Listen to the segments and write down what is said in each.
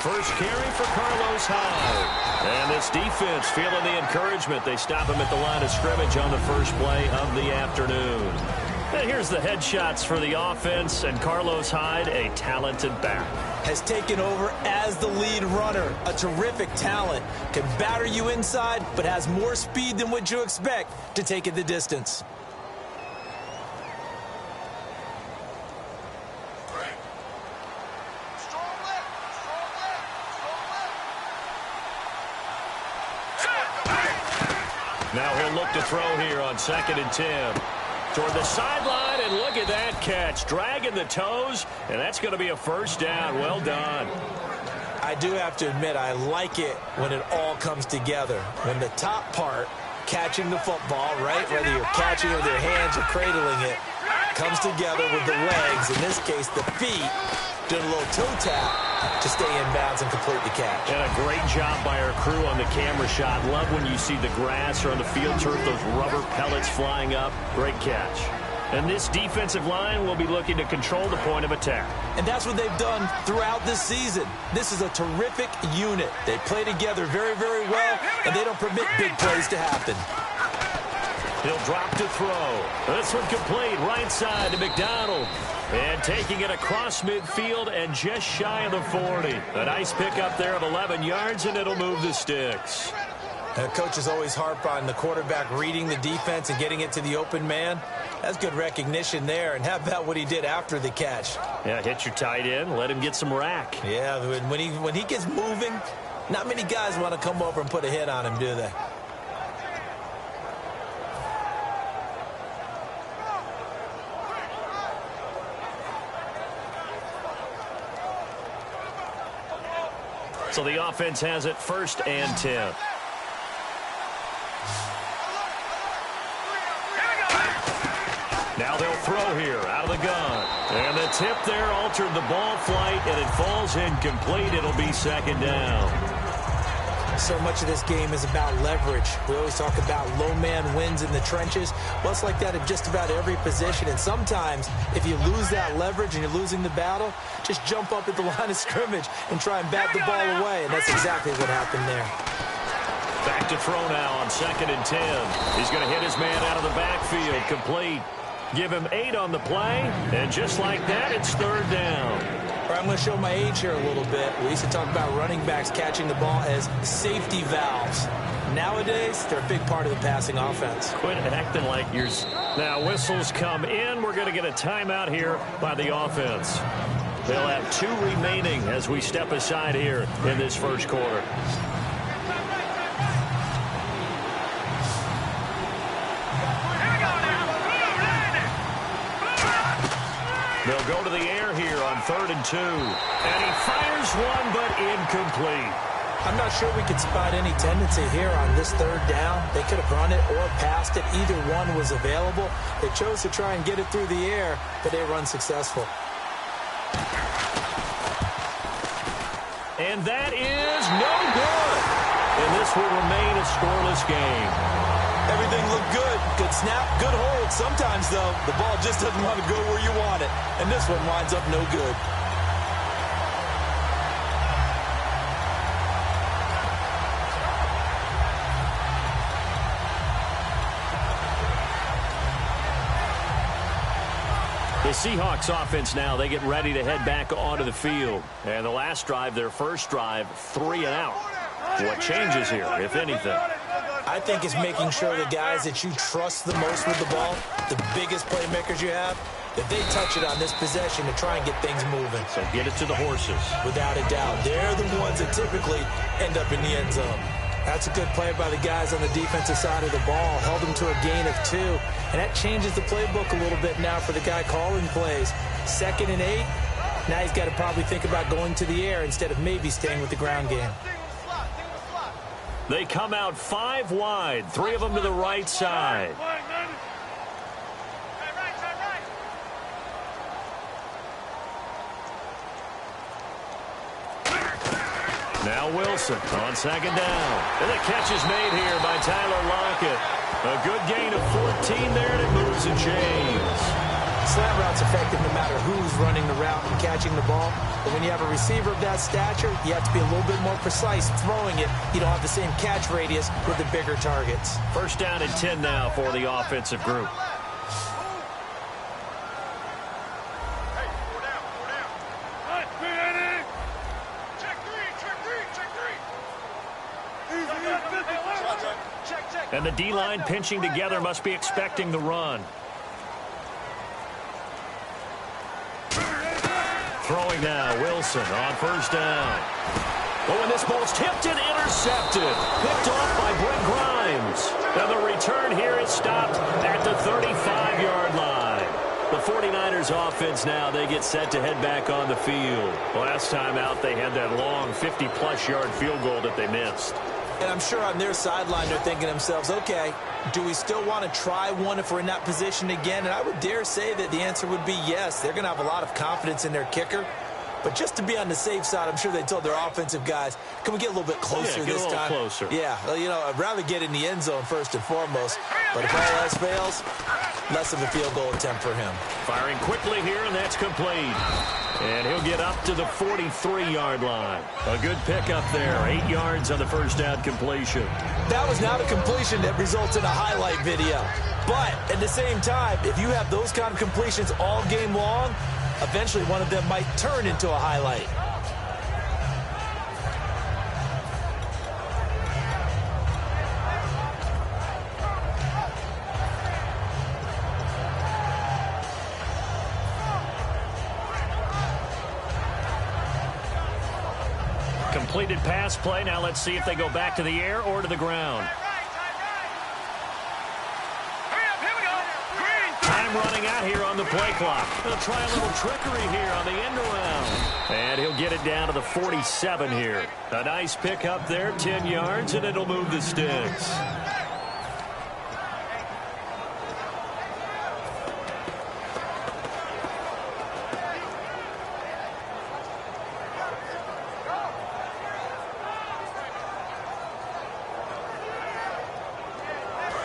First carry for Carlos Hyde. And this defense feeling the encouragement. They stop him at the line of scrimmage on the first play of the afternoon. And here's the headshots for the offense, and Carlos Hyde, a talented back. Has taken over as the lead runner. A terrific talent. Can batter you inside, but has more speed than what you expect to take it the distance. Now he'll look to throw here on 2nd and 10. Toward the sideline, and look at that catch. Dragging the toes, and that's going to be a first down. Well done. I do have to admit, I like it when it all comes together. When the top part, catching the football, right, whether you're catching it with your hands or cradling it, comes together with the legs, in this case the feet, doing a little toe tap to stay in bounds and complete the catch. And a great job by our crew on the camera shot. Love when you see the grass or on the field turf, those rubber pellets flying up. Great catch. And this defensive line will be looking to control the point of attack. And that's what they've done throughout this season. This is a terrific unit. They play together very, very well, and they don't permit big plays to happen. He'll drop to throw. This one complete, right side to McDonald. And taking it across midfield and just shy of the 40. A nice pickup there of 11 yards, and it'll move the sticks. And coaches always harp on the quarterback reading the defense and getting it to the open man. That's good recognition there. And how about what he did after the catch? Yeah, hit your tight end, let him get some rack. Yeah, when he gets moving, not many guys want to come over and put a hit on him, do they? So the offense has it 1st and 10. Now they'll throw here out of the gun. And the tip there altered the ball flight, and it falls incomplete. It'll be 2nd down. So much of this game is about leverage. We always talk about low man wins in the trenches. Well, it's like that in just about every position. And sometimes, if you lose that leverage and you're losing the battle, just jump up at the line of scrimmage and try and bat the ball away. And that's exactly what happened there. Back to throw now on 2nd and 10. He's going to hit his man out of the backfield. Complete. Give him 8 on the play. And just like that, it's 3rd down. I'm going to show my age here a little bit. We used to talk about running backs catching the ball as safety valves. Nowadays, they're a big part of the passing offense. Quit acting like yours. Now whistles come in. We're going to get a timeout here by the offense. They'll have 2 remaining as we step aside here in this first quarter. They'll go to the air here on 3rd and 2. And he fires one, but incomplete. I'm not sure we could spot any tendency here on this 3rd down. They could have run it or passed it. Either one was available. They chose to try and get it through the air, but they were unsuccessful. And that is no good. And this will remain a scoreless game. Everything looked good. Good snap, good hold. Sometimes, though, the ball just doesn't want to go where you want it. And this one winds up no good. The Seahawks offense now, they get ready to head back onto the field. And the last drive, their first drive, 3 and out. What changes here, if anything? I think it's making sure the guys that you trust the most with the ball, the biggest playmakers you have, that they touch it on this possession to try and get things moving. So get it to the horses. Without a doubt. They're the ones that typically end up in the end zone. That's a good play by the guys on the defensive side of the ball. Held them to a gain of 2. And that changes the playbook a little bit now for the guy calling plays. 2nd and 8. Now he's got to probably think about going to the air instead of maybe staying with the ground game. They come out 5 wide. 3 of them to the right side. Now Wilson on 2nd down. And the catch is made here by Tyler Lockett. A good gain of 14 there, and it moves the chains. slant route's effective no matter who's running the route and catching the ball. But when you have a receiver of that stature, you have to be a little bit more precise throwing it. You don't have the same catch radius with the bigger targets. First down and 10 now for the offensive group. And the D-line pinching together must be expecting the run. Throwing now, Wilson on first down. Oh, and this ball's tipped and intercepted. Picked off by Brent Grimes. And the return here is stopped at the 35-yard line. The 49ers offense now, they get set to head back on the field. Last time out, they had that long 50-plus yard field goal that they missed. And I'm sure on their sideline they're thinking to themselves, okay, do we still want to try one if we're in that position again? And I would dare say that the answer would be yes. They're going to have a lot of confidence in their kicker. But just to be on the safe side, I'm sure they told their offensive guys, can we get a little bit closer this time? Closer. Yeah, well, you know, I'd rather get in the end zone first and foremost. But if all else fails, less of a field goal attempt for him. Firing quickly here, and that's complete. And he'll get up to the 43-yard line. A good pickup there. 8 yards on the first down completion. That was not a completion that results in a highlight video. But at the same time, if you have those kind of completions all game long, eventually one of them might turn into a highlight. Completed pass play. Now let's see if they go back to the air or to the ground. Time running out here on the play clock. They'll try a little trickery here on the end around. And he'll get it down to the 47 here. A nice pickup there, 10 yards, and it'll move the sticks.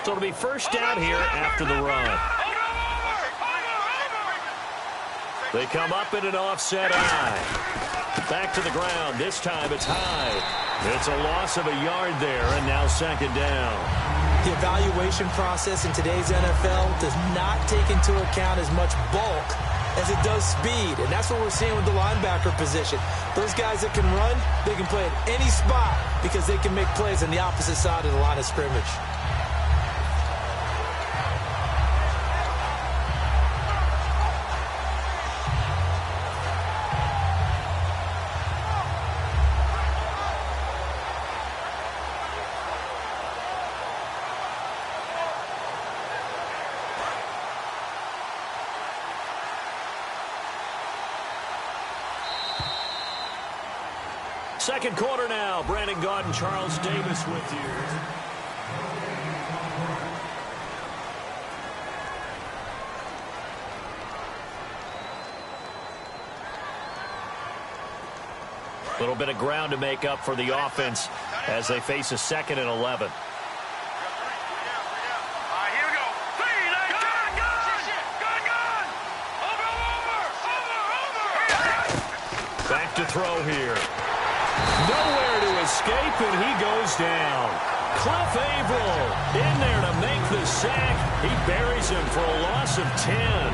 So it'll be first down here after the run. They come up in an offset eye. Back to the ground. This time it's high. It's a loss of a yard there, and now second down. The evaluation process in today's NFL does not take into account as much bulk as it does speed, and that's what we're seeing with the linebacker position. Those guys that can run, they can play at any spot because they can make plays on the opposite side of the line of scrimmage. Second quarter now. Brandon Gaudin, Charles Davis with you. A little bit of ground to make up for the offense as they face a 2nd and 11. Back to throw here. Nowhere to escape, and he goes down. Cliff Averill in there to make the sack. He buries him for a loss of 10.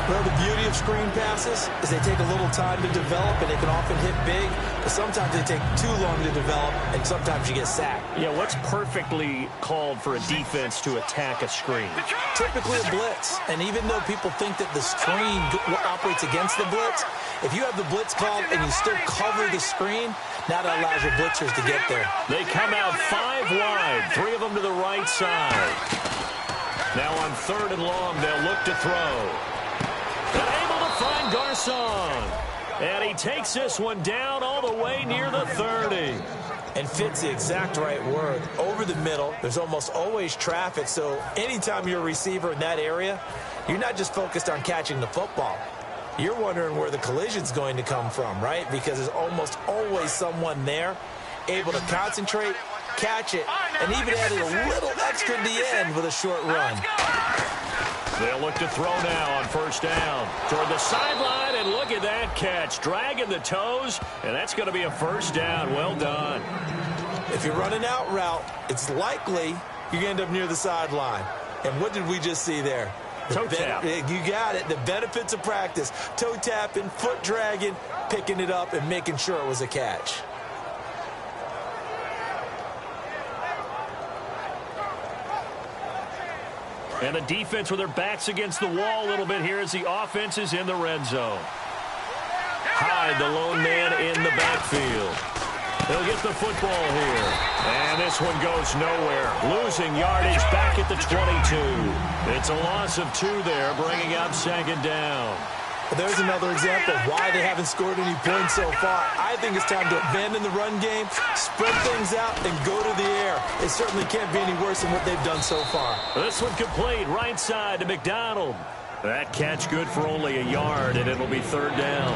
Well, the beauty of screen passes is they take a little time to develop, and they can often hit big, but sometimes they take too long to develop, and sometimes you get sacked. Yeah, what's perfectly called for a defense to attack a screen? Typically a blitz, and even though people think that the screen operates against the blitz, if you have the blitz called and you still cover the screen, now that allows your blitzers to get there. They come out 5 wide, 3 of them to the right side. Now on 3rd and long, they'll look to throw. And able to find Garcon. And he takes this one down all the way near the 30. And fits the exact right word. Over the middle, there's almost always traffic, so anytime you're a receiver in that area, you're not just focused on catching the football. You're wondering where the collision's going to come from, right? Because there's almost always someone there able to concentrate, catch it, and even added a little extra at the end with a short run. They'll look to throw now on first down. Toward the sideline, and look at that catch. Dragging the toes, and that's going to be a first down. Well done. If you're running out route, it's likely you're going to end up near the sideline. And what did we just see there? Toe tap. You got it. The benefits of practice. Toe tapping, foot dragging, picking it up, and making sure it was a catch. And the defense with their backs against the wall a little bit here as the offense is in the red zone. Hyde, the lone man in the backfield. He'll get the football here. And this one goes nowhere. Losing yardage back at the 22. It's a loss of 2 there, bringing up second down. Well, there's another example of why they haven't scored any points so far. I think it's time to abandon the run game, spread things out, and go to the air. It certainly can't be any worse than what they've done so far. This one complete, right side to McDonald. That catch good for only a yard, and it'll be third down.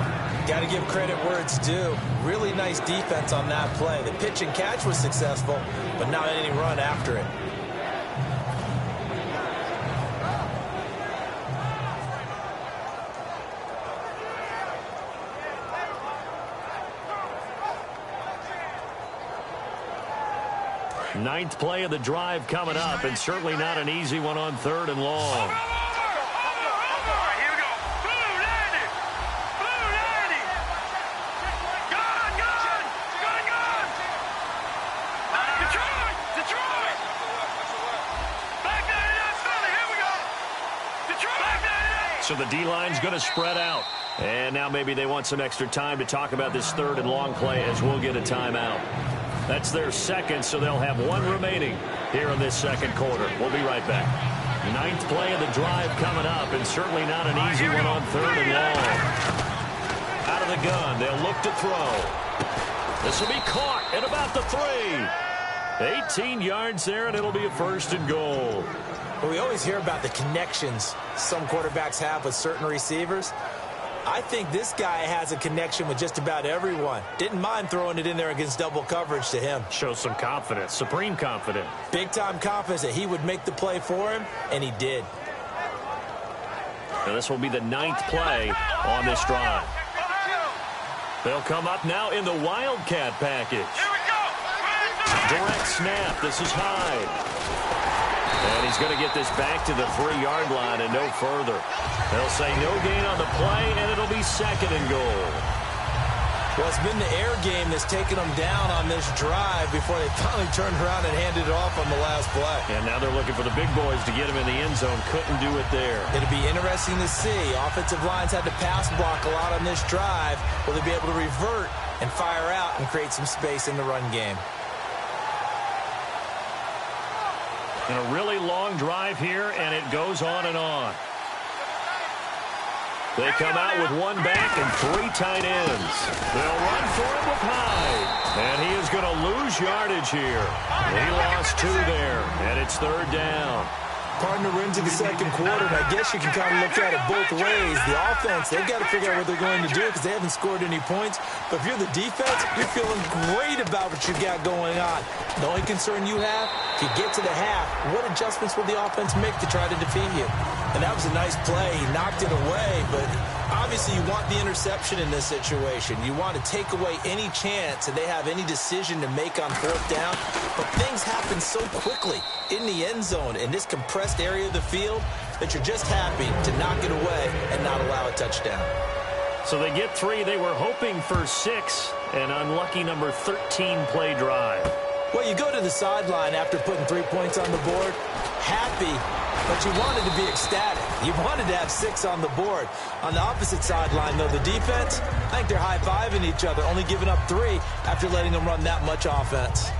Got to give credit where it's due. Really nice defense on that play. The pitch and catch was successful, but not any run after it. Ninth play of the drive coming up, and certainly not an easy one on third and long. So the D-line's going to spread out. And now maybe they want some extra time to talk about this third and long play as we'll get a timeout. That's their second, so they'll have one remaining here in this second quarter. We'll be right back. Ninth play of the drive coming up, and certainly not an easy one on third and long. Out of the gun, they'll look to throw. This will be caught at about the 3. 18 yards there, and it'll be a first and goal. Well, we always hear about the connections some quarterbacks have with certain receivers. I think this guy has a connection with just about everyone. Didn't mind throwing it in there against double coverage to him. Shows some confidence, supreme confidence. Big-time confidence that he would make the play for him, and he did. Now this will be the 9th play on this drive. They'll come up now in the Wildcat package. Direct snap. This is Hyde. And he's going to get this back to the 3-yard line and no further. They'll say no gain on the play, and it'll be second and goal. Well, it's been the air game that's taken them down on this drive before they finally turned around and handed it off on the last play. And now they're looking for the big boys to get him in the end zone. Couldn't do it there. It'll be interesting to see. Offensive lines had to pass block a lot on this drive. Will they be able to revert and fire out and create some space in the run game? And a really long drive here, and it goes on and on. They come out with one back and 3 tight ends. They'll run for it with Hyde. And he is going to lose yardage here. He lost 2 there, and it's third down. Partner, we're into the second quarter, and I guess you can kind of look at it both ways. The offense, they've got to figure out what they're going to do because they haven't scored any points. But if you're the defense, you're feeling great about what you got going on. The only concern you have, if you get to the half, what adjustments will the offense make to try to defeat you? And that was a nice play. He knocked it away, but obviously you want the interception in this situation. You want to take away any chance that they have any decision to make on fourth down. But things happen so quickly in the end zone in this compressed area of the field that you're just happy to knock it away and not allow a touchdown. So they get 3. They were hoping for 6. An unlucky number 13 play drive. Well, you go to the sideline after putting 3 points on the board, happy, but you wanted to be ecstatic. You wanted to have 6 on the board. On the opposite sideline, though, the defense, I think they're high-fiving each other, only giving up 3 after letting them run that much offense.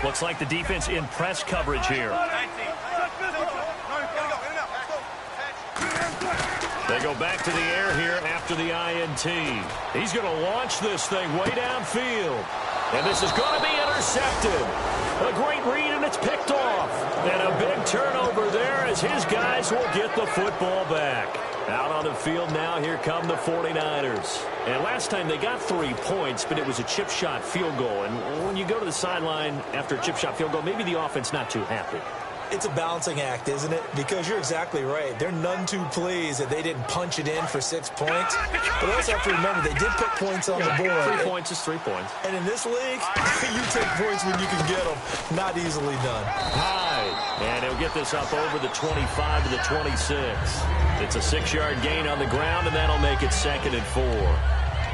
Looks like the defense in press coverage here. They go back to the air here after the INT. He's going to launch this thing way downfield. And this is going to be intercepted. A great read, and it's picked off. And a big turnover there as his guys will get the football back. Out on the field now, here come the 49ers. And last time they got 3 points, but it was a chip shot field goal. And when you go to the sideline after a chip shot field goal, maybe the offense not too happy. It's a balancing act, isn't it? Because you're exactly right. They're none too pleased that they didn't punch it in for 6 points. But also have to remember, they did put points on the board. 3 points is 3 points. And in this league, you take points when you can get them. Not easily done. High. And he'll get this up over the 25 to the 26. It's a 6-yard gain on the ground, and that'll make it 2nd and 4.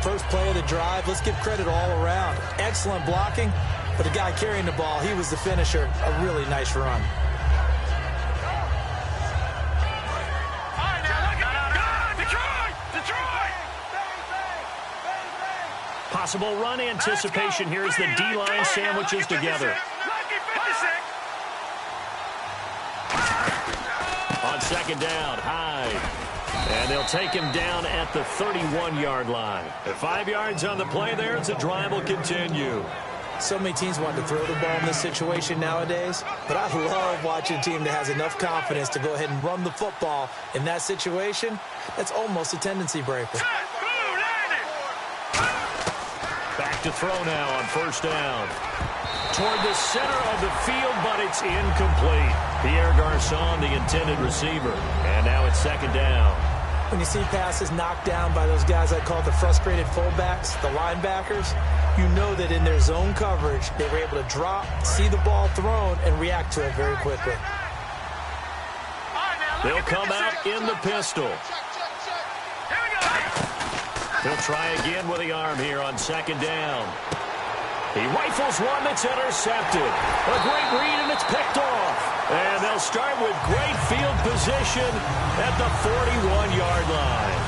First play of the drive. Let's give credit all around. Excellent blocking. But the guy carrying the ball, he was the finisher. A really nice run. Possible run anticipation here as the D-line sandwiches together. On 2nd down, Hyde. And they'll take him down at the 31-yard line. At 5 yards on the play there, as the drive will continue. So many teams want to throw the ball in this situation nowadays, but I love watching a team that has enough confidence to go ahead and run the football. In that situation, that's almost a tendency breaker. Back to throw now on 1st down. Toward the center of the field, but it's incomplete. Pierre Garçon, the intended receiver. And now it's 2nd down. When you see passes knocked down by those guys I call the frustrated fullbacks, the linebackers, you know that in their zone coverage, they were able to drop, see the ball thrown, and react to it very quickly. They'll come out in the pistol. He'll try again with the arm here on 2nd down. He rifles one that's intercepted. A great read, and it's picked off. And they'll start with great field position at the 41-yard line.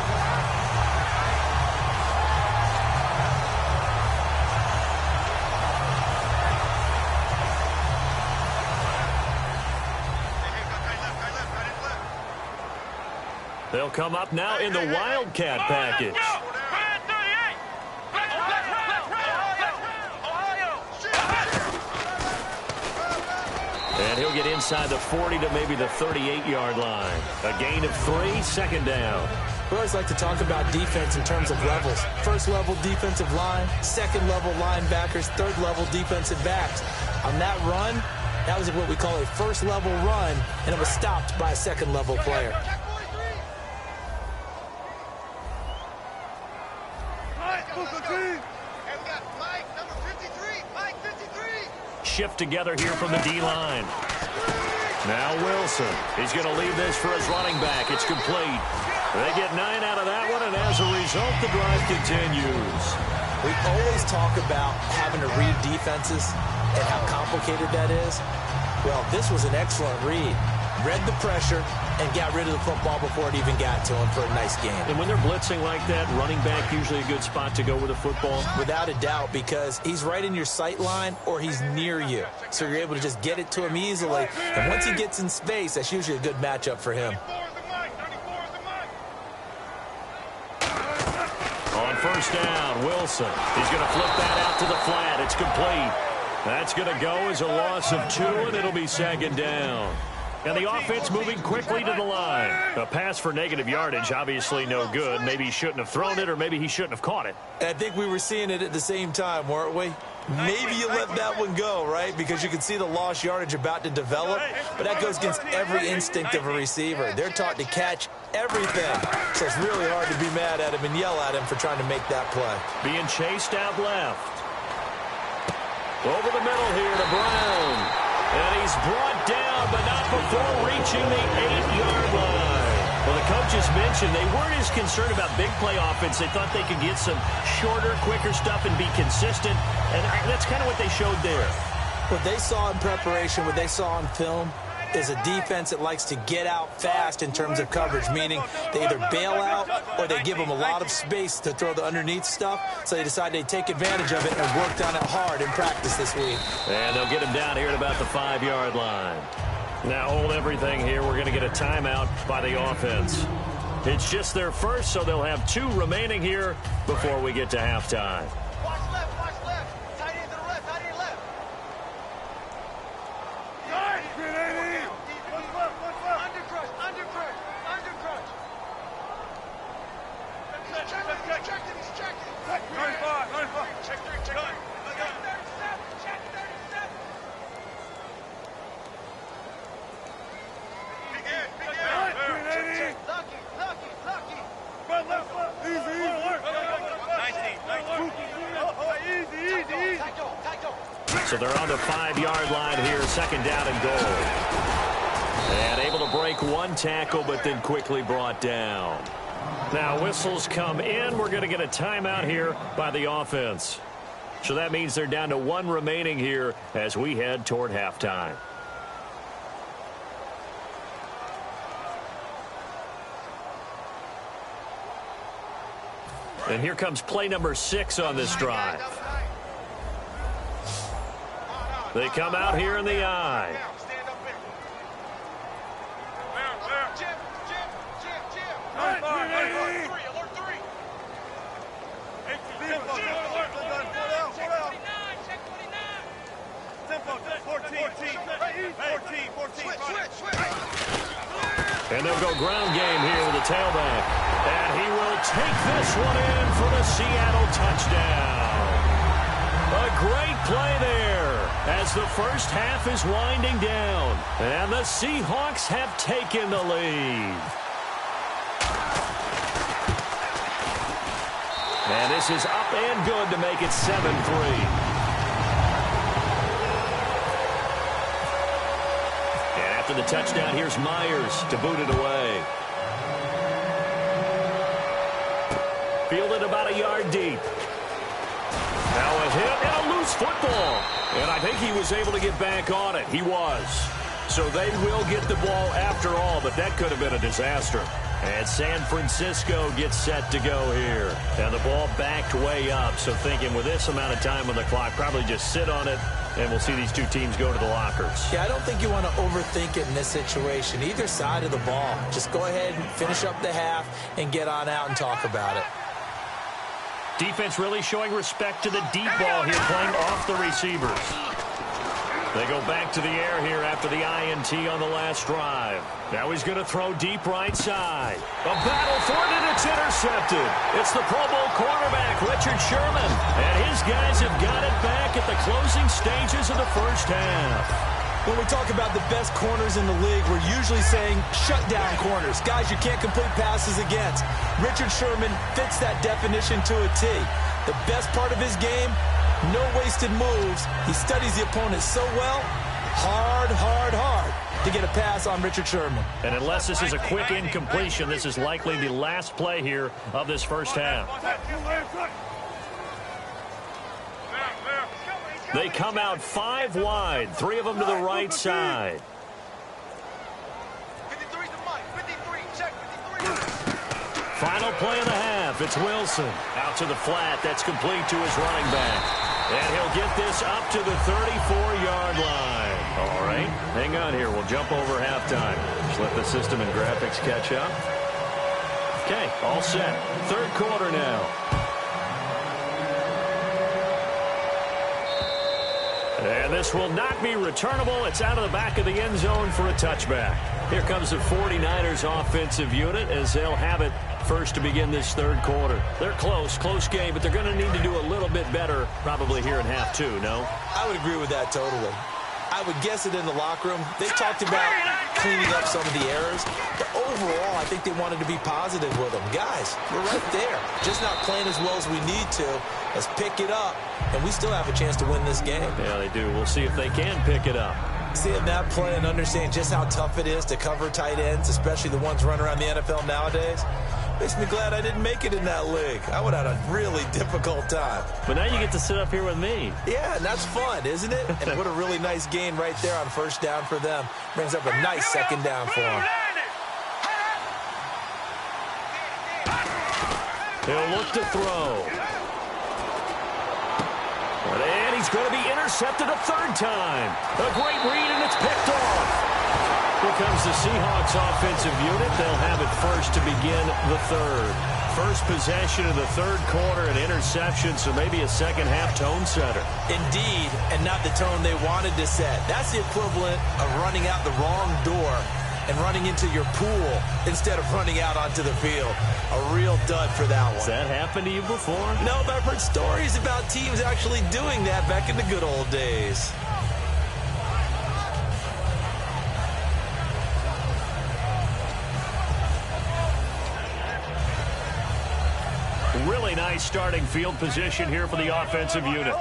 They'll come up now in the Wildcat package. And he'll get inside the 40 to maybe the 38-yard line. A gain of 3, 2nd down. We always like to talk about defense in terms of levels. 1st level defensive line, 2nd level linebackers, 3rd level defensive backs. On that run, that was what we call a 1st level run, and it was stopped by a 2nd level player. Shift together here from the D-line. Now Wilson. He's going to leave this for his running back. It's complete. They get 9 out of that one, and as a result, the drive continues. We always talk about having to read defenses and how complicated that is. Well, this was an excellent read. Read the pressure and got rid of the football before it even got to him for a nice game. And when they're blitzing like that, running back usually a good spot to go with the football? Without a doubt, because he's right in your sight line or he's near you. So you're able to just get it to him easily. And once he gets in space, that's usually a good matchup for him. On 1st down, Wilson. He's going to flip that out to the flat. It's complete. That's going to go as a loss of 2, and it'll be 2nd down. And the offense moving quickly to the line. A pass for negative yardage, obviously no good. Maybe he shouldn't have thrown it, or maybe he shouldn't have caught it. I think we were seeing it at the same time, weren't we? Maybe you let that one go, right? Because you can see the lost yardage about to develop. But that goes against every instinct of a receiver. They're taught to catch everything. So it's really hard to be mad at him and yell at him for trying to make that play. Being chased out left. Over the middle here to Brown. And he's brought down, but not before reaching the 8-yard line. Well, the coaches mentioned they weren't as concerned about big play offense. They thought they could get some shorter, quicker stuff and be consistent. And that's kind of what they showed there. What they saw in preparation, what they saw on film, is a defense that likes to get out fast in terms of coverage, meaning they either bail out or they give them a lot of space to throw the underneath stuff, so they decide they take advantage of it and worked on it hard in practice this week. And they'll get him down here at about the 5-yard line. Now hold everything here. We're going to get a timeout by the offense. It's just their first, so they'll have 2 remaining here before we get to halftime. Watch left, watch left. Tight end to the left, tight end left. Nice, 380. Under crush, under crush, under crush. He's checked it, he's checked it. 95, 95. Check 3, check 3. Check 37. Big head, big head. Lucky. Run left, left. Easy. 19. Easy. So they're on the 5-yard line here, second down and goal. And able to break 1 tackle, but then quickly brought down. Now whistles come in. We're going to get a timeout here by the offense. So that means they're down to 1 remaining here as we head toward halftime. And here comes play number 6 on this drive. They come out here in the eye. And they'll go ground game here with the tailback. And he will take this one in for the Seattle touchdown. A great play there as the first half is winding down. And the Seahawks have taken the lead. And this is up and good to make it 7-3. After the touchdown, here's Myers to boot it away. Fielded about a yard deep. Now a hit and a loose football. And I think he was able to get back on it. He was. So they will get the ball after all, but that could have been a disaster. And San Francisco gets set to go here. And the ball backed way up. So thinking with this amount of time on the clock, probably just sit on it. And we'll see these 2 teams go to the lockers. Yeah, I don't think you want to overthink it in this situation. Either side of the ball. Just go ahead and finish up the half and get on out and talk about it. Defense really showing respect to the deep ball here, playing off the receivers. They go back to the air here after the INT on the last drive. Now he's going to throw deep right side. A battle for it, and it's intercepted. It's the Pro Bowl quarterback, Richard Sherman. And his guys have got it back at the closing stages of the first half. When we talk about the best corners in the league, we're usually saying shutdown corners, guys you can't complete passes against. Richard Sherman fits that definition to a T. The best part of his game, no wasted moves. He studies the opponent so well, hard to get a pass on Richard Sherman. And unless this is a quick incompletion, this is likely the last play here of this first half. They come out 5 wide, 3 of them to the right side. 53 to Mike, 53, check 53. Final play of the half. It's Wilson. Out to the flat. That's complete to his running back. And he'll get this up to the 34-yard line. All right, hang on here. We'll jump over halftime. Just let the system and graphics catch up. Okay, all set. Third quarter now. And this will not be returnable. It's out of the back of the end zone for a touchback. Here comes the 49ers offensive unit as they'll have it first to begin this third quarter. They're close game, but they're going to need to do a little bit better probably here in half 2, no? I would agree with that totally. I would guess it in the locker room. They talked about cleaning up some of the errors, but overall, I think they wanted to be positive with them. Guys, we're right there. Just not playing as well as we need to. Let's pick it up, and we still have a chance to win this game. Yeah, they do. We'll see if they can pick it up. Seeing that play and understanding just how tough it is to cover tight ends, especially the ones running around the NFL nowadays, Makes me glad I didn't make it in that league. I would have had a really difficult time. But now you get to sit up here with me. Yeah, and that's fun, isn't it? And what a really nice gain right there on first down for them. Brings up a nice second down for them. He'll look to throw. And he's going to be intercepted a third time. A great read, and it's picked off. Here comes the Seahawks offensive unit. They'll have it first to begin the third. First possession of the third quarter, an interception, so maybe a second-half tone setter. Indeed, and not the tone they wanted to set. That's the equivalent of running out the wrong door and running into your pool instead of running out onto the field. A real dud for that one. Has that happened to you before? No, but I've heard stories about teams actually doing that back in the good old days. Really nice starting field position here for the offensive unit.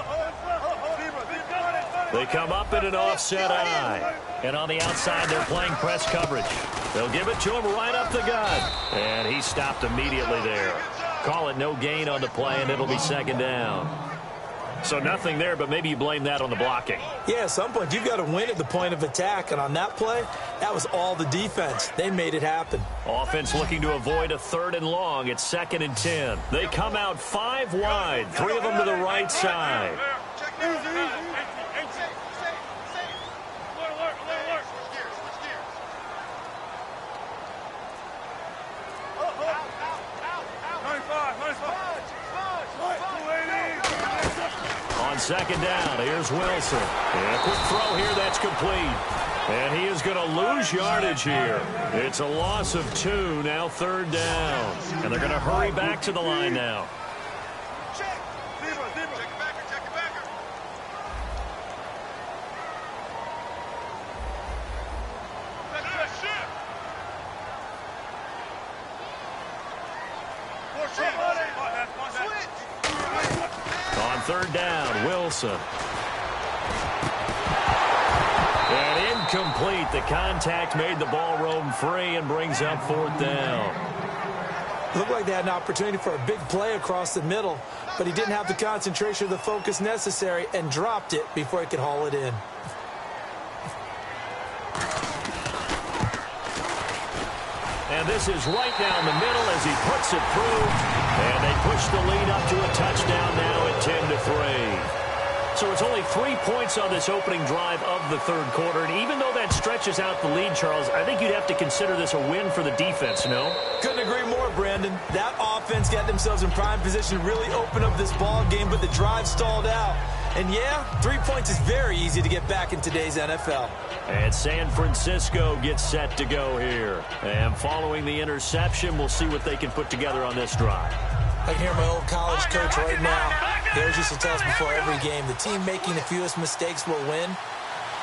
They come up in an offset eye. And on the outside, they're playing press coverage. They'll give it to him right up the gut. And he stopped immediately there. Call it no gain on the play, and it'll be second down. So nothing there, but maybe you blame that on the blocking. Yeah, at some point, you've got to win at the point of attack. And on that play, that was all the defense. They made it happen. Offense looking to avoid a third and long. It's 2nd and 10. They come out 5 wide, 3 of them to the right side. On second down, here's Wilson. And a quick throw here, that's complete. And he is going to lose yardage here. It's a loss of 2, now 3rd down. And they're going to hurry back to the line now. On 3rd down, Wilson. And incomplete. The contact made the ball roam free and brings up 4th down. Looked like they had an opportunity for a big play across the middle, but he didn't have the concentration or the focus necessary and dropped it before he could haul it in. And this is right down the middle as he puts it through. And they push the lead up to a touchdown now at 10-3. So it's only 3 points on this opening drive of the third quarter. And even though that stretches out the lead, Charles, I think you'd have to consider this a win for the defense, no? Couldn't agree more, Brandon. That offense got themselves in prime position to really open up this ball game, but the drive stalled out. And yeah, 3 points is very easy to get back in today's NFL. And San Francisco gets set to go here. And following the interception, we'll see what they can put together on this drive. I can hear my old college coach right now. He always used to tell us before every game, the team making the fewest mistakes will win.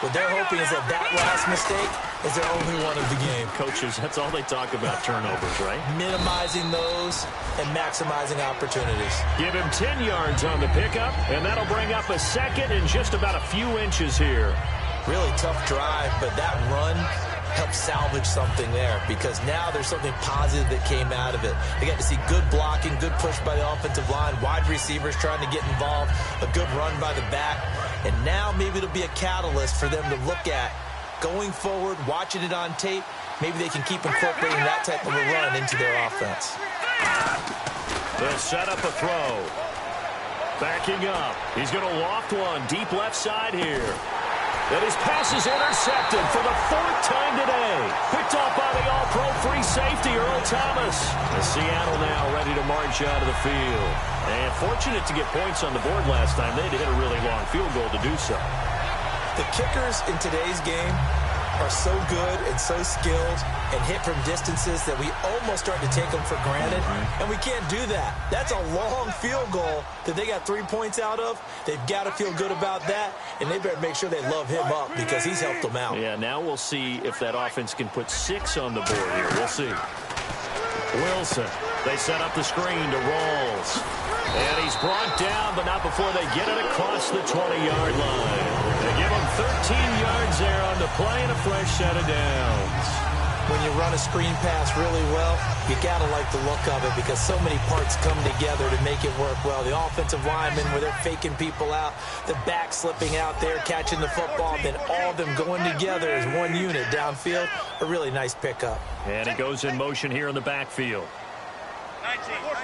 What they're hoping is that last mistake is their only one of the game. Coaches, that's all they talk about, turnovers, right? Minimizing those and maximizing opportunities. Give him 10 yards on the pickup, and that'll bring up a second and just about a few inches here. Really tough drive, but that run helped salvage something there because now there's something positive that came out of it. They got to see good blocking, good push by the offensive line, wide receivers trying to get involved, a good run by the back, and now maybe it'll be a catalyst for them to look at going forward, watching it on tape. Maybe they can keep incorporating that type of a run into their offense. They'll set up a throw. Backing up. He's going to loft one deep left side here. And his pass is intercepted for the 4th time today. Picked off by the all-pro free safety, Earl Thomas. And Seattle now ready to march out of the field. And fortunate to get points on the board last time. They had to hit a really long field goal to do so. The kickers in today's game are so good and so skilled and hit from distances that we almost start to take them for granted, and we can't do that. That's a long field goal that they got 3 points out of. They've got to feel good about that, and they better make sure they love him up because he's helped them out. Yeah, now we'll see if that offense can put 6 on the board here. We'll see. Wilson, they set up the screen to Rawls. And he's brought down, but not before they get it across the 20-yard line. They give him 13 yards there on the play and a fresh set of downs. when you run a screen pass really well, you got to like the look of it because so many parts come together to make it work well. The offensive linemen, where they're faking people out, the back slipping out there, catching the football, then all of them going together as one unit downfield. A really nice pickup. And it goes in motion here in the backfield. 19, 14.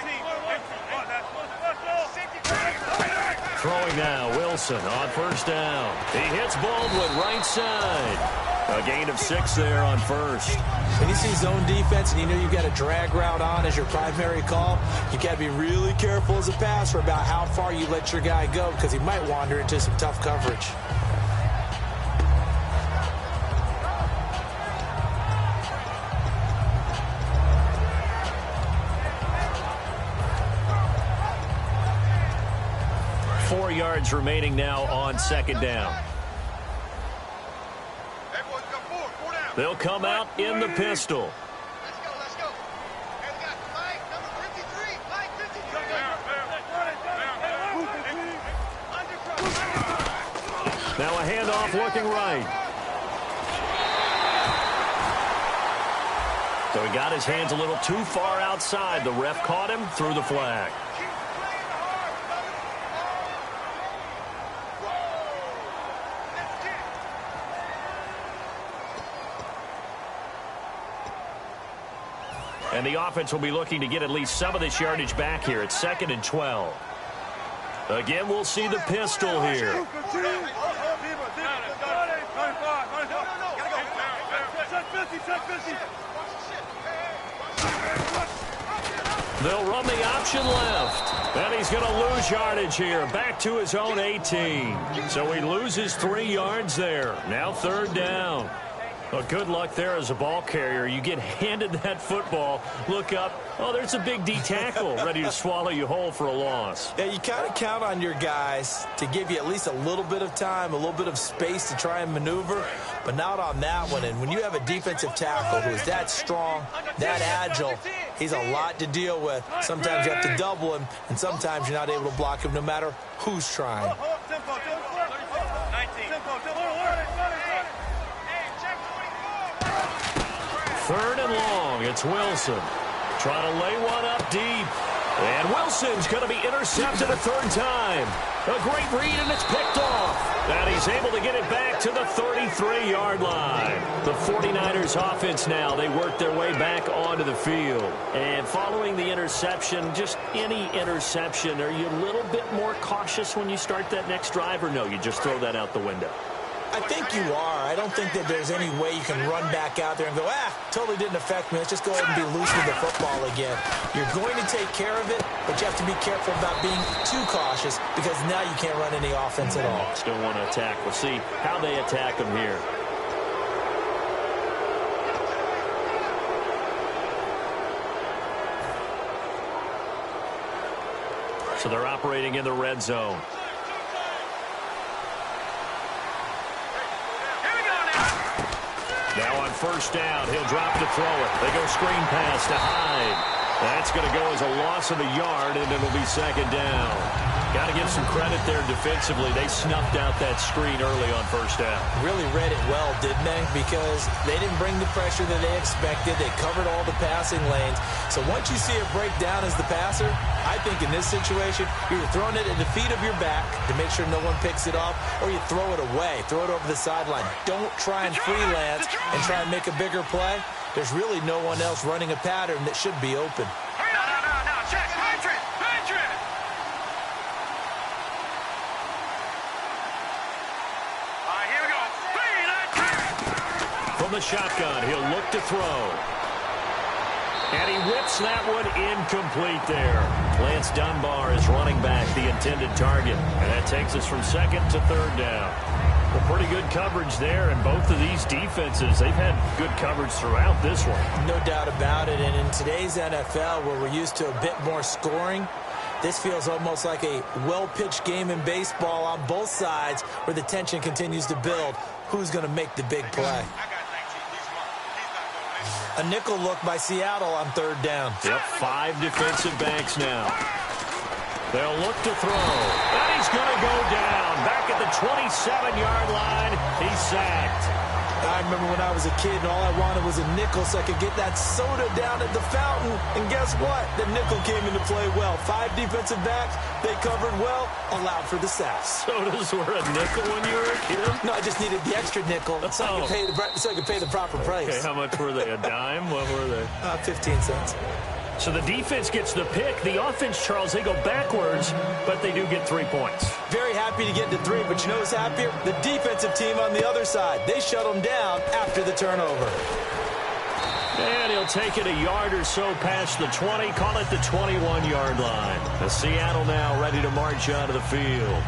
Throwing now, Wilson on first down. He hits Baldwin right side. A gain of 6 there on first. When you see zone defense and you know you've got a drag route on as your primary call, you got to be really careful as a passer about how far you let your guy go because he might wander into some tough coverage. Yards remaining now on second down. They'll come out in the pistol. Let's go. Hey, we got Mike, number 53. Mike, 53. Now a handoff looking right. So he got his hands a little too far outside. The ref caught him, threw the flag. And the offense will be looking to get at least some of this yardage back here. It's 2nd and 12. Again, we'll see the pistol here. They'll run the option left. And he's going to lose yardage here. Back to his own 18. So he loses 3 yards there. Now 3rd down. Well, good luck there as a ball carrier. You get handed that football, look up, oh, there's a big D tackle ready to swallow you whole for a loss. Yeah, you kind of count on your guys to give you at least a little bit of time, a little bit of space to try and maneuver, but not on that one. And when you have a defensive tackle who is that strong, that agile, he's a lot to deal with. Sometimes you have to double him, and sometimes you're not able to block him no matter who's trying. 3rd and long. It's Wilson. Trying to lay one up deep. And Wilson's going to be intercepted a 3rd time. A great read, and it's picked off. And he's able to get it back to the 33-yard line. The 49ers offense now, they work their way back onto the field. And following the interception, just any interception, are you a little bit more cautious when you start that next drive, or no, you just throw that out the window? I think you are. I don't think that there's any way you can run back out there and go, totally didn't affect me. Let's just go ahead and be loose with the football again. You're going to take care of it, but you have to be careful about being too cautious because now you can't run any offense at all. Still want to attack. We'll see how they attack them here. So they're operating in the red zone. Now on first down, he'll drop to throw it. They go screen pass to Hyde. That's going to go as a loss of a yard, and it'll be 2nd down. Got to give some credit there defensively. They snuffed out that screen early on first down. Really read it well, didn't they? Because they didn't bring the pressure that they expected. They covered all the passing lanes. So once you see it break down as the passer, I think in this situation, you're throwing it at the feet of your back to make sure no one picks it off, or you throw it away. Throw it over the sideline. Don't try and freelance and try and make a bigger play. There's really no one else running a pattern that should be open. No, check, hydrant. All right, here we go. From the shotgun, he'll look to throw. And he whips that one incomplete there. Lance Dunbar is running back, the intended target. And that takes us from 2nd to 3rd down. Well, pretty good coverage there, and both of these defenses, they've had good coverage throughout this one. No doubt about it, and in today's NFL, where we're used to a bit more scoring, this feels almost like a well-pitched game in baseball on both sides where the tension continues to build. Who's going to make the big play? A nickel look by Seattle on 3rd down. Yep, 5 defensive backs now. They'll look to throw. And he's going to go down. Back at the 27-yard line, he's sacked. I remember when I was a kid and all I wanted was a nickel so I could get that soda down at the fountain. And guess what? The nickel came into play well. 5 defensive backs, they covered well, allowed for the sacks. Sodas were a nickel when you were a kid? No, I just needed the extra nickel so I could pay the proper price. Okay, how much were they? A dime? What were they? 15 cents. So the defense gets the pick. The offense, Charles, they go backwards, but they do get 3 points. Very happy to get to 3, but you know who's happier? The defensive team on the other side. They shut them down after the turnover. And he'll take it a yard or so past the 20, call it the 21-yard line. The Seattle now ready to march out of the field.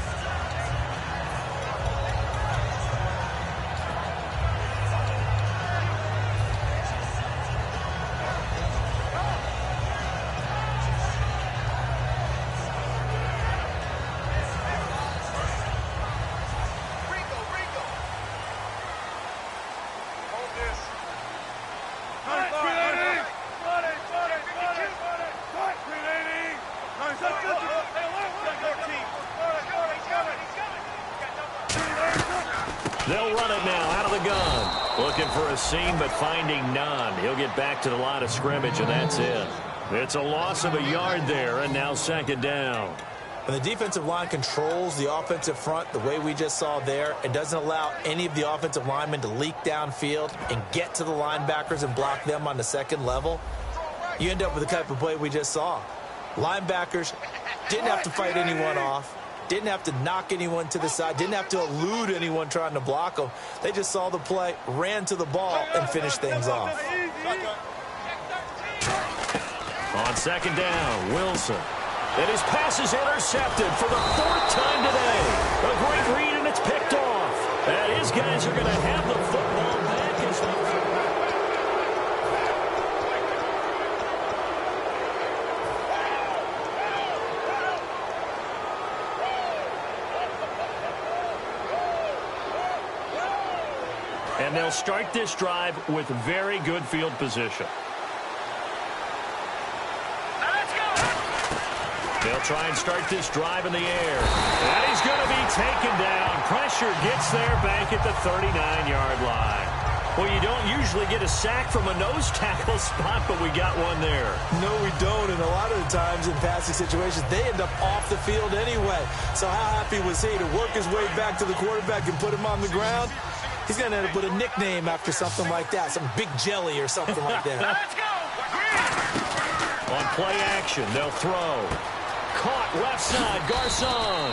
They'll run it now out of the gun. Looking for a seam, but finding none. He'll get back to the line of scrimmage, and that's it. It's a loss of a yard there, and now second down. When the defensive line controls the offensive front the way we just saw there, it doesn't allow any of the offensive linemen to leak downfield and get to the linebackers and block them on the second level. You end up with the type of play we just saw. Linebackers didn't have to fight anyone off. Didn't have to knock anyone to the side. Didn't have to elude anyone trying to block them. They just saw the play, ran to the ball, and finished things off. On second down, Wilson. And his pass is intercepted for the 4th time today. A great read, and it's picked off. And his guys are going to have the football back as well. And they'll start this drive with very good field position. They'll try and start this drive in the air. And he's going to be taken down. Pressure gets there back at the 39-yard line. Well, you don't usually get a sack from a nose tackle spot, but we got one there. No, we don't. And a lot of the times in passing situations, they end up off the field anyway. So how happy was he to work his way back to the quarterback and put him on the ground? He's going to end up with a nickname after something like that, some Big Jelly or something like that. Let's go. On play action, they'll throw. Caught left side, Garcon.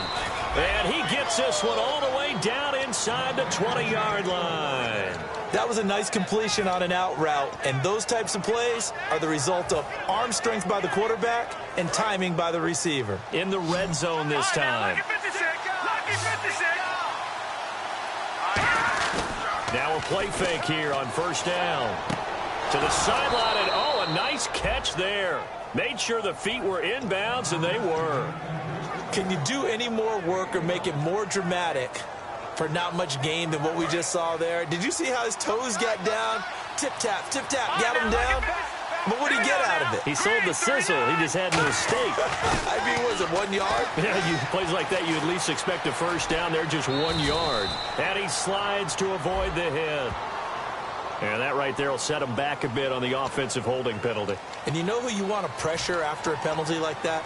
And he gets this one all the way down inside the 20-yard line. That was a nice completion on an out route, and those types of plays are the result of arm strength by the quarterback and timing by the receiver. In the red zone this time. Now a play fake here on first down. To the sideline, and oh, a nice catch there. Made sure the feet were inbounds, and they were. Can you do any more work or make it more dramatic for not much gain than what we just saw there? Did you see how his toes got down? Tip-tap, got him down. But what did he get out of it? He sold the sizzle. He just had no steak. I mean, was it 1 yard? Yeah, plays like that, you at least expect a first down. They're just 1 yard. And he slides to avoid the hit. And that right there will set him back a bit on the offensive holding penalty. And you know who you want to pressure after a penalty like that?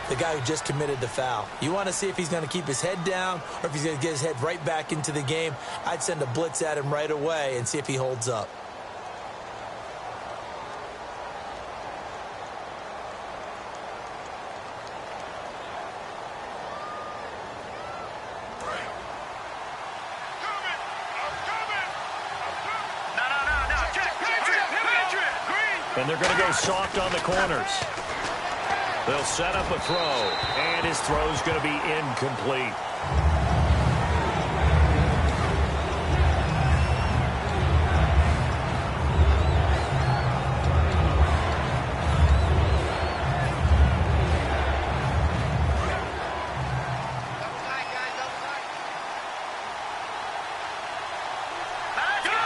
The guy who just committed the foul. You want to see if he's going to keep his head down or if he's going to get his head right back into the game. I'd send a blitz at him right away and see if he holds up. And they're going to go soft on the corners. They'll set up a throw, and his throw's going to be incomplete.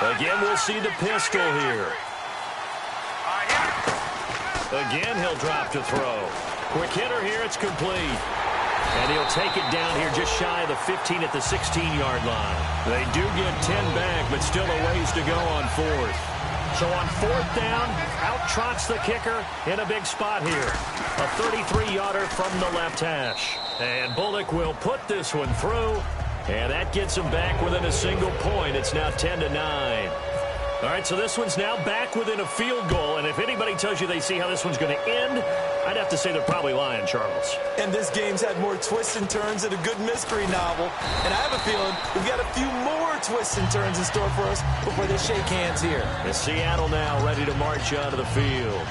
Again, we'll see the pistol here. Again, he'll drop to throw. Quick hitter here, it's complete. And he'll take it down here just shy of the 15 at the 16-yard line. They do get 10 back, but still a ways to go on fourth. So on fourth down, out trots the kicker in a big spot here. A 33-yarder from the left hash. And Bullock will put this one through, and that gets him back within a single point. It's now 10-9. All right, so this one's now back within a field goal, and if anybody tells you they see how this one's going to end, I'd have to say they're probably lying, Charles. And this game's had more twists and turns than a good mystery novel, and I have a feeling we've got a few more twists and turns in store for us before they shake hands here. And Seattle now ready to march onto the field.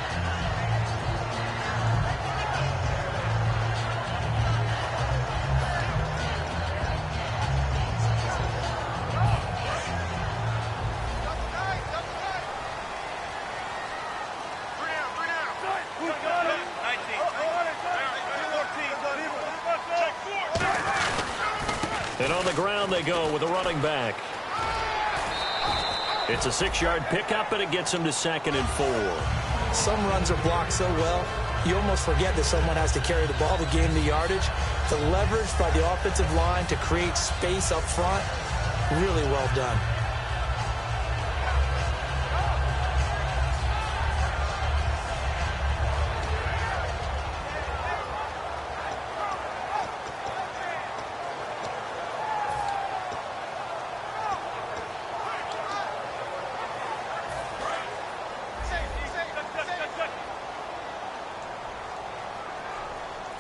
And on the ground they go with a running back. It's a 6-yard pickup, and it gets him to 2nd and 4. Some runs are blocked so well, you almost forget that someone has to carry the ball to gain the yardage. The leverage by the offensive line to create space up front, really well done.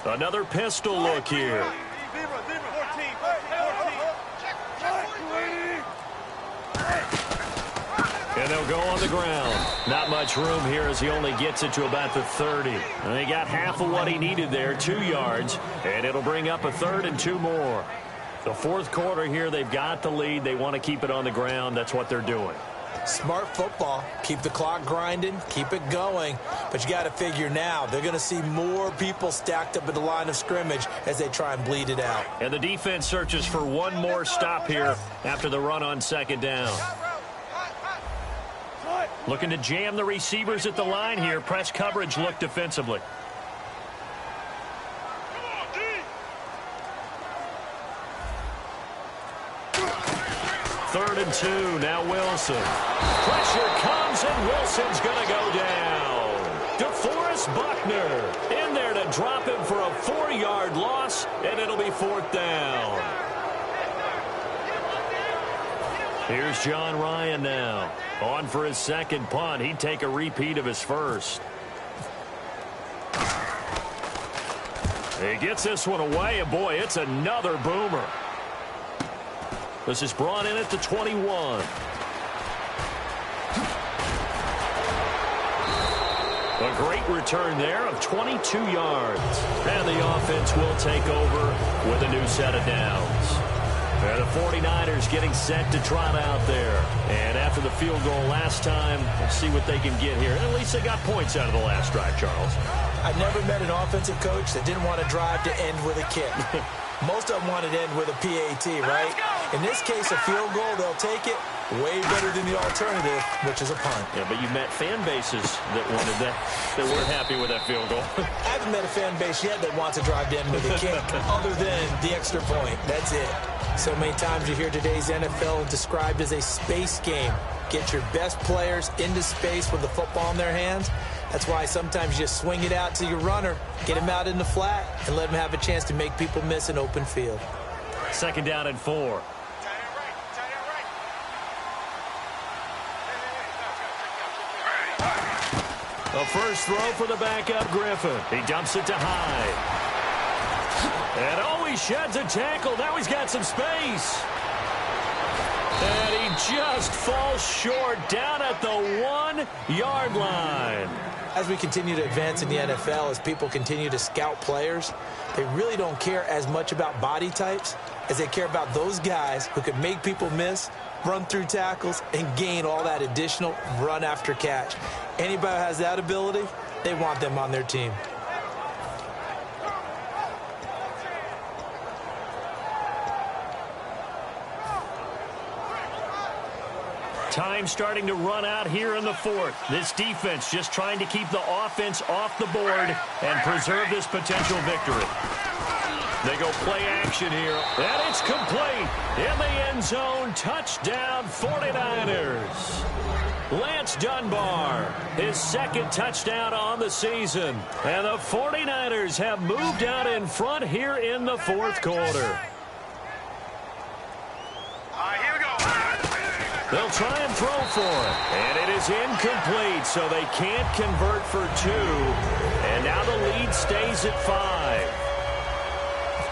Another pistol look here. And they'll go on the ground. Not much room here as he only gets it to about the 30. And he got half of what he needed there, 2 yards, and it'll bring up a 3rd and 2 more. The fourth quarter here, they've got the lead. They want to keep it on the ground. That's what they're doing. Smart football. Keep the clock grinding. Keep it going. But you got to figure now, they're going to see more people stacked up at the line of scrimmage as they try and bleed it out. And the defense searches for one more stop here after the run on 2nd down. Looking to jam the receivers at the line here. Press coverage look defensively. Third and 2, now Wilson. Pressure comes, and Wilson's going to go down. DeForest Buckner in there to drop him for a 4-yard loss, and it'll be 4th down. Here's John Ryan now. On for his 2nd punt. He'd take a repeat of his first. He gets this one away, and boy, it's another boomer. This is brought in at the 21. A great return there of 22 yards. And the offense will take over with a new set of downs. And the 49ers getting set to trot out there. And after the field goal last time, let's see what they can get here. At least they got points out of the last drive, Charles. I've never met an offensive coach that didn't want to drive to end with a kick. Most of them want to end with a PAT, right? In this case, a field goal, they'll take it. Way better than the alternative, which is a punt. Yeah, but you've met fan bases that wanted that weren't happy with that field goal. I haven't met a fan base yet that wants to drive to end with a kick other than the extra point. That's it. So many times you hear today's NFL described as a space game. Get your best players into space with the football in their hands. That's why sometimes you swing it out to your runner, get him out in the flat, and let him have a chance to make people miss an open field. 2nd down and 4. A first throw for the backup Griffin. He dumps it to Hyde. And oh, he sheds a tackle. Now he's got some space. And he just falls short down at the 1-yard line. As we continue to advance in the NFL, as people continue to scout players, they really don't care as much about body types as they care about those guys who can make people miss, run through tackles, and gain all that additional run after catch. Anybody who has that ability, they want them on their team. Time starting to run out here in the fourth. This defense just trying to keep the offense off the board and preserve this potential victory. They go play action here, and it's complete. In the end zone, touchdown 49ers. Lance Dunbar, his second touchdown on the season. And the 49ers have moved out in front here in the fourth quarter. Here we go. They'll try and throw for it. And it is incomplete, so they can't convert for two. And now the lead stays at 5.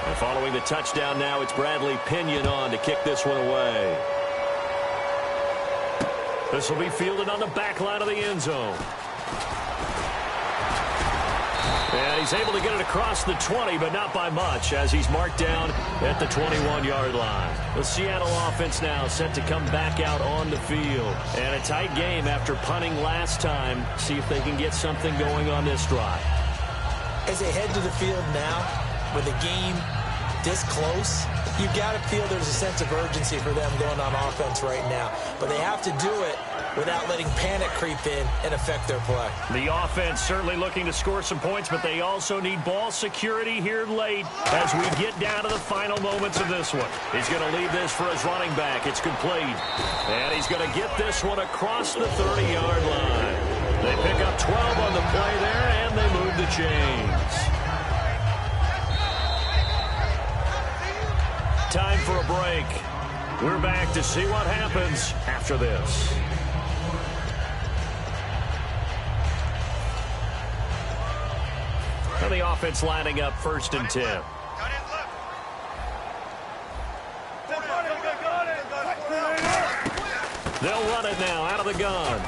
And following the touchdown now, it's Bradley Pinion on to kick this one away. This will be fielded on the back line of the end zone. And he's able to get it across the 20, but not by much, as he's marked down at the 21-yard line. The Seattle offense now set to come back out on the field. And a tight game after punting last time. See if they can get something going on this drive. As they head to the field now, with the game this close, you got to feel there's a sense of urgency for them going on offense right now. But they have to do it without letting panic creep in and affect their play. The offense certainly looking to score some points, but they also need ball security here late as we get down to the final moments of this one. He's going to leave this for his running back. It's complete. And he's going to get this one across the 30-yard line. They pick up 12 on the play there, and they move the chains. Time for a break. We're back to see what happens after this. And the offense lining up 1st and 10. They'll run it now out of the gun.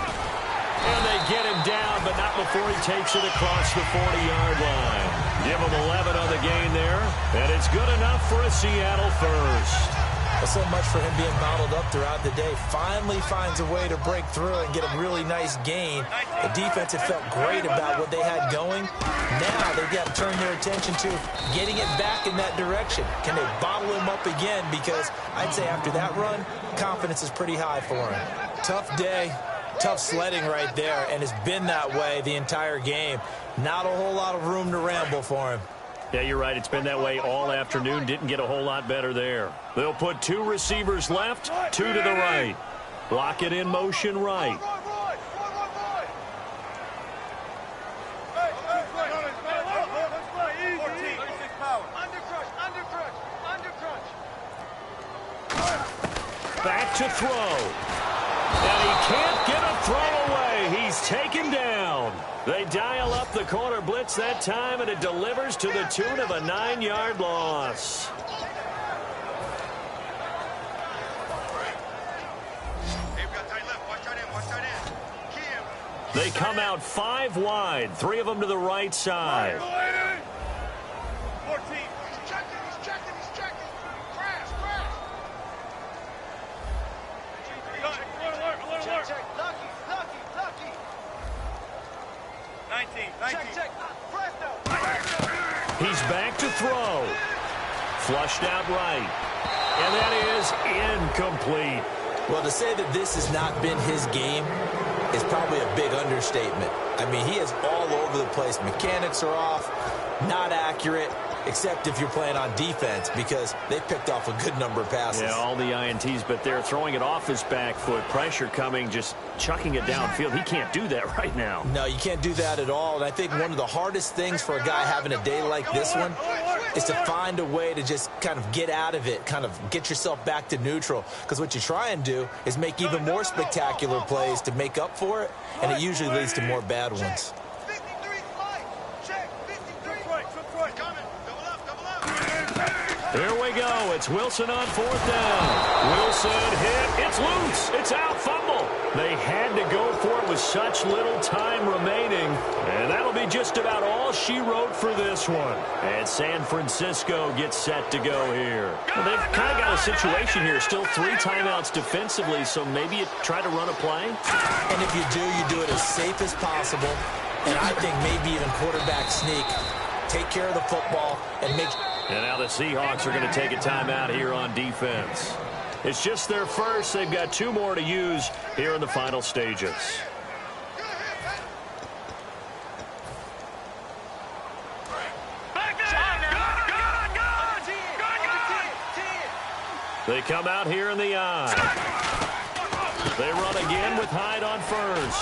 And they get him down, but not before he takes it across the 40-yard line. Give him 11 on the gain there, and it's good enough for a Seattle first. Well, so much for him being bottled up throughout the day. Finally finds a way to break through and get a really nice gain. The defense had felt great about what they had going. Now they've got to turn their attention to getting it back in that direction. Can they bottle him up again? Because I'd say after that run, confidence is pretty high for him. Tough day. Tough sledding right there, and it's been that way the entire game. Not a whole lot of room to ramble for him. Yeah, you're right. It's been that way all afternoon. Didn't get a whole lot better there. They'll put 2 receivers left, 2 to the right. Block it in motion right. Back to throw. And he can't get a throw away. He's taken down. They dial up the corner blitz that time, and it delivers to the tune of a 9-yard loss. They come out 5 wide, 3 of them to the right side. 14. He's checking. Crash. Alert. Lucky. 19. Check. Presto. He's back to throw. Flushed out right. And that is incomplete. Well, to say that this has not been his game is probably a big understatement. I mean, he is all over the place. Mechanics are off, not accurate, except if you're playing on defense, because they picked off a good number of passes. Yeah, all the INTs, but they're throwing it off his back foot. Pressure coming, just chucking it downfield. He can't do that right now. No, you can't do that at all. And I think one of the hardest things for a guy having a day like this one is to find a way to just kind of get out of it, kind of get yourself back to neutral. Because what you try and do is make even more spectacular plays to make up for it, and it usually leads to more bad ones. Here we go. It's Wilson on 4th down. Wilson hit. It's loose. It's out. Fumble. They had to go for it with such little time remaining. And that'll be just about all she wrote for this one. And San Francisco gets set to go here. Well, they've kind of got a situation here. Still 3 timeouts defensively, so maybe you try to run a play. And if you do it as safe as possible. And I think maybe even quarterback sneak. Take care of the football and make... And now the Seahawks are going to take a timeout here on defense. It's just their first. They've got 2 more to use here in the final stages. They come out here in the eye. They run again with Hyde on first.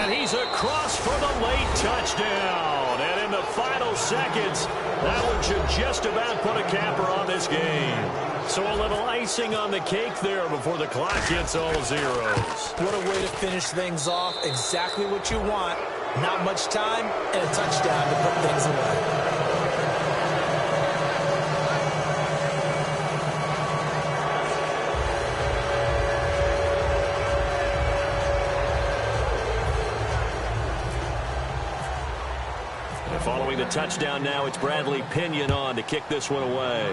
And he's across for the late touchdown. And in the final seconds, that one should just about put a capper on this game. So a little icing on the cake there before the clock hits all zeros. What a way to finish things off. Exactly what you want. Not much time and a touchdown to put things away. Following the touchdown now, it's Bradley Pinion on to kick this one away.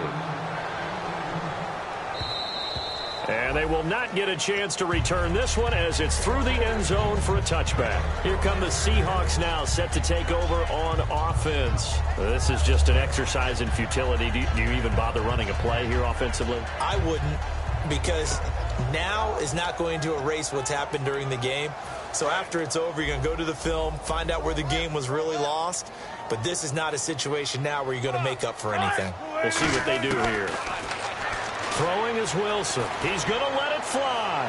And they will not get a chance to return this one as it's through the end zone for a touchback. Here come the Seahawks now, set to take over on offense. This is just an exercise in futility. Do you even bother running a play here offensively? I wouldn't, because now is not going to erase what's happened during the game. So after it's over, you're going to go to the film, find out where the game was really lost. But this is not a situation now where you're going to make up for anything. We'll see what they do here. Throwing is Wilson. He's going to let it fly.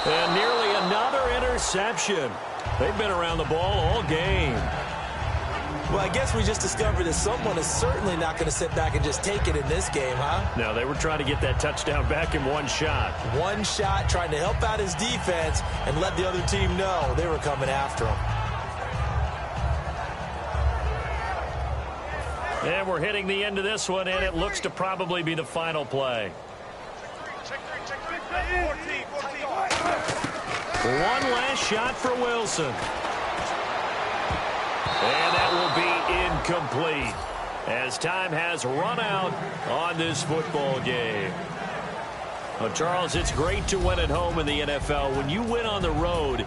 And nearly another interception. They've been around the ball all game. Well, I guess we just discovered that someone is certainly not going to sit back and just take it in this game, huh? No, they were trying to get that touchdown back in one shot. One shot, trying to help out his defense and let the other team know they were coming after him. And we're hitting the end of this one, and it looks to probably be the final play. One last shot for Wilson. And that will be incomplete as time has run out on this football game. Well, Charles, it's great to win at home in the NFL. When you win on the road,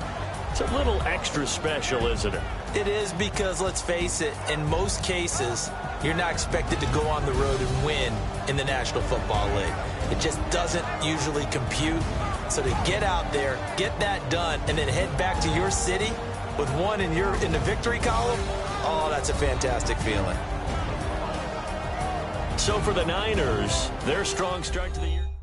it's a little extra special, isn't it? It is, because, let's face it, in most cases, you're not expected to go on the road and win in the National Football League. It just doesn't usually compute. So to get out there, get that done, and then head back to your city with one in the victory column, oh, that's a fantastic feeling. So for the Niners, their strong start to the year.